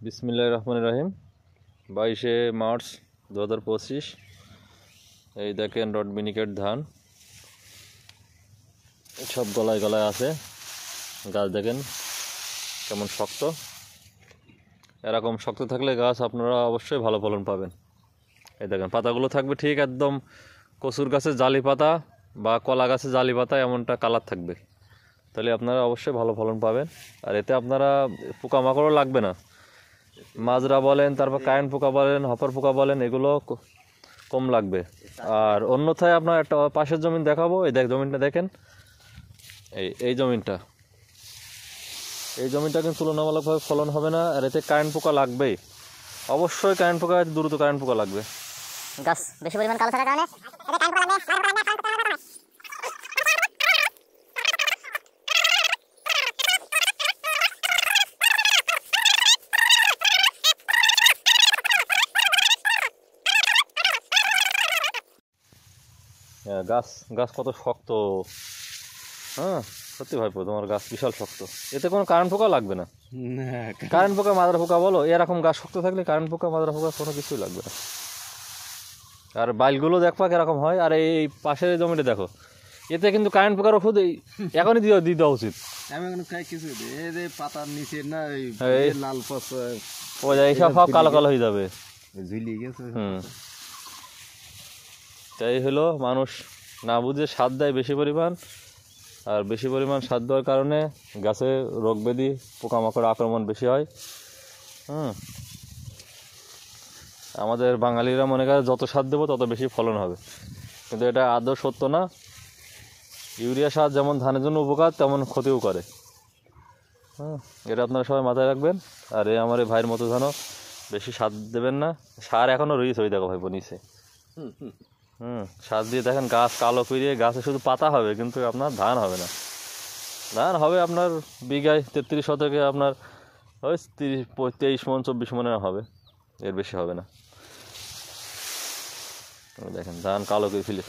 বিসমিল্লাহির রহমানির রহিম। 22শে মার্চ 2025। এই দেখেন রড মিনিকেট ধান সব গলায় গলায় আছে। গাছ দেখেন কেমন শক্ত। এরকম শক্ত থাকলে গাছ আপনারা অবশ্যই ভালো ফলন পাবেন। এই দেখেন পাতাগুলো থাকবে ঠিক একদম কচুর গাছের জালি পাতা বা কলা গাছের জালি পাতা এমনটা কালার থাকবে, তাহলে আপনারা অবশ্যই ভালো ফলন পাবেন। আর এতে আপনারা পোকামাকড়ও লাগবে না। মাজরা বলেন, তারপর কারেন্ট পোকা বলেন, হপার পোকা বলেন, এগুলো কম লাগবে। আর অন্যথায় আপনার একটা পাশের জমিন দেখাবো। এই জমিনটা দেখেন, এই জমিনটা কিন্তু তুলনামূলকভাবে ফলন হবে না। আর এতে কারেন্ট পোকা লাগবেই, অবশ্যই কারেন্ট পোকা, দ্রুত কারেন্ট পোকা লাগবে। গাছ বেশি পরিমাণ কালো থাকার কারণে এতে কারেন্ট পোকা লাগবে। গাছ কত শক্ত। হ্যাঁ সত্যি ভাইপো, তোমার গাছ বিশাল শক্ত। এতে কোনো কারেন্ট পোকা লাগবে না। কারেন্ট পোকা, মাজরা পোকা বলো, এরকম গাছ শক্ত থাকলে কারেন্ট পোকা, মাজরা পোকা কোনো কিছুই লাগবে না। আর বাইলগুলো দেখবা কিরকম হয়। আর এই পাশের জমিটা দেখো, এতে কিন্তু কারেন্ট পোকার ওষুধ এখনই দিয়ে দেওয়া উচিত। পাতার নিচে না লাল এইসব সব কালো কালো হয়ে যাবে। তাই হলো মানুষ না বুঝে সার দেয় বেশি পরিমাণ। আর বেশি পরিমাণ সার দেওয়ার কারণে গাছে রোগ ব্যাধি, পোকামাকড় আক্রমণ বেশি হয়। আমাদের বাঙালিরা মনে করে যত সার দেবো তত বেশি ফলন হবে, কিন্তু এটা আদৌ সত্য না। ইউরিয়া সার যেমন ধানের জন্য উপকার, তেমন ক্ষতিও করে। এটা আপনারা সবাই মাথায় রাখবেন। আর আমার এই ভাইয়ের মতো যেন বেশি সার দেবেন না। সার এখনও রয়েছে, ওই দেখো ভাইপো নিচে। সার দিয়ে দেখেন গাছ কালো পেরিয়ে গাছে শুধু পাতা হবে, কিন্তু আপনার ধান হবে না। ধান হবে আপনার বিঘায় 33 শতকে আপনার ওই 23 মন 24 মনের হবে, এর বেশি হবে না। দেখেন ধান কালো করে ফেলে।